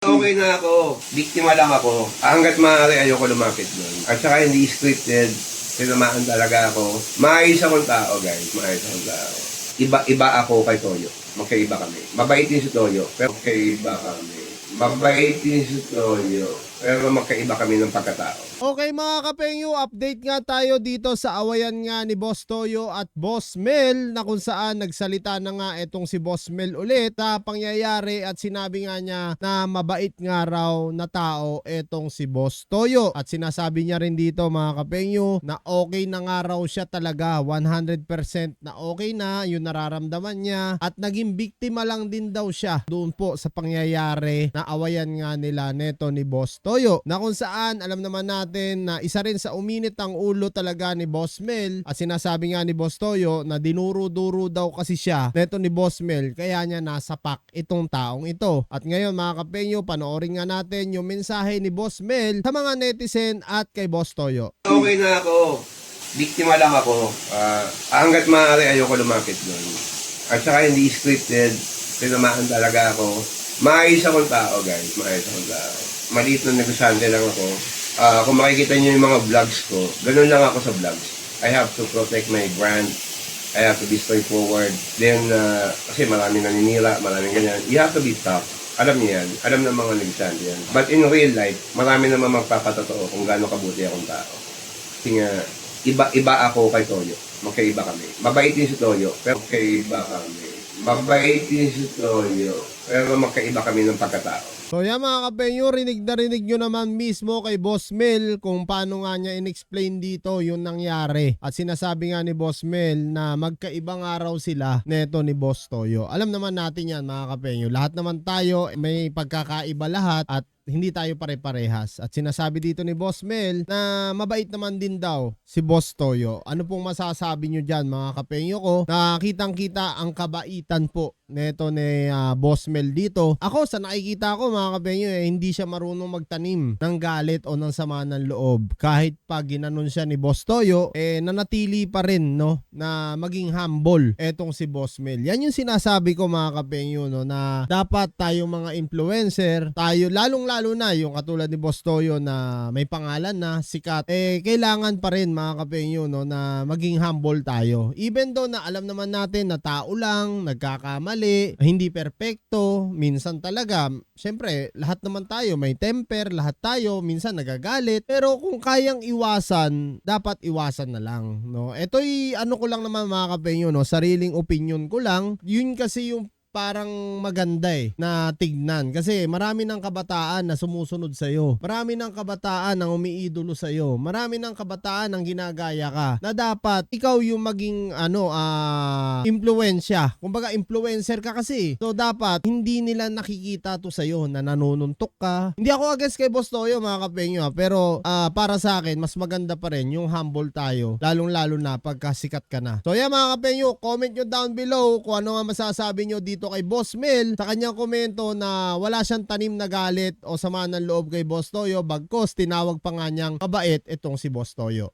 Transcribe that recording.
Okay na ako. Biktima lang ako. Hanggat maaari ayoko lumapit nun. At saka hindi scripted. Tinamaan talaga ako. Maayos akong tao, guys. Maayos akong tao. Iba ako kay Toyo. Magkaiba kami. Mabait din si Toyo, pero magkaiba kami. Mabait din si Toyo, pero magkaiba kami ng pagkatao. Okay mga kapengyo, update nga tayo dito sa awayan nga ni Boss Toyo at Boss Mel na kung saan nagsalita na nga etong si Boss Mel ulit sa pangyayari at sinabi nga niya na mabait nga raw na tao etong si Boss Toyo. At sinasabi niya rin dito mga kapengyo na okay na nga raw siya talaga, 100% na okay na yung nararamdaman niya at naging biktima lang din daw siya doon po sa pangyayari na awayan nga nila neto ni Boss Toyo. Na kung saan alam naman natin na isa rin sa uminit ang ulo talaga ni Boss Mel at sinasabi nga ni Boss Toyo na dinuro-duro daw kasi siya neto ni Boss Mel kaya niya nasapak itong taong ito. At ngayon mga kapengyo, panoorin nga natin yung mensahe ni Boss Mel sa mga netizen at kay Boss Toyo. Okay na ako. Biktima lang ako. Hanggat maaari ayoko lumapit nun. At saka hindi scripted. Tinamaan talaga ako. Maayos akong tao, guys. Maayos akong tao. Maliit na negosyante lang ako. Kung makikita niyo yung mga vlogs ko, ganun lang ako sa vlogs. I have to protect my brand. I have to be straightforward. Then, kasi maraming naninira, maraming ganyan. You have to be tough. Alam niyo yan. Alam ng mga negosyante yan. But in real life, marami naman magpapatotoo kung gaano kabuti akong tao. Kasi nga, iba ako kay Toyo. Magkaiba kami. Mabait din si Toyo, pero magkaiba kami. Mabait din si Toyo, pero magkaiba kami ng pagkatao. So yan mga kapengyo, rinig na rinig nyo naman mismo kay Boss Mel kung paano nga niya in-explain dito yung nangyari. At sinasabi nga ni Boss Mel na magkaibang araw sila neto ni Boss Toyo. Alam naman natin yan mga kapengyo. Lahat naman tayo may pagkakaiba lahat at hindi tayo pare-parehas. At sinasabi dito ni Boss Mel na mabait naman din daw si Boss Toyo. Ano pong masasabi nyo dyan mga kapengyo ko? Na kitang-kita ang kabaitan po neto ni Boss Mel dito. Ako sa nakikita ko mga kapengyo hindi siya marunong magtanim ng galit o ng sama ng loob. Kahit pa ginanon siya ni Boss Toyo, nanatili pa rin no na maging humble etong si Boss Mel. Yan yung sinasabi ko mga kapengyo no, na dapat tayo mga influencer, tayo lalong-lalo na yung katulad ni Boss Toyo na may pangalan na sikat, kailangan pa rin mga kapengyo no, na maging humble tayo. Even though na alam naman natin na tao lang, nagkakamali, hindi perpekto, minsan talaga, syempre, lahat naman tayo may temper, lahat tayo minsan nagagalit, pero kung kayang iwasan, dapat iwasan na lang, no? Ito'y ano ko lang naman mga kapengyo, no, sariling opinion ko lang. Yun kasi yung parang maganda na tignan kasi marami ng kabataan na sumusunod sa iyo. Marami ng kabataan na umiidolo sa iyo. Marami ng kabataan ang ginagaya ka na dapat ikaw yung maging impluwensya. Kumbaga influencer ka kasi. So dapat hindi nila nakikita to sa iyo na nanununtok ka. Hindi ako against kay Boss Toyo mga kapengyo pero para sa akin mas maganda pa rin yung humble tayo lalong-lalo na pagkasikat ka na. So yan mga kapengyo, comment nyo down below kung ano nga masasabi nyo dito kay Boss Mel sa kanyang komento na wala siyang tanim na galit o sama ng loob kay Boss Toyo bagkos tinawag pa nga niyang kabait itong si Boss Toyo.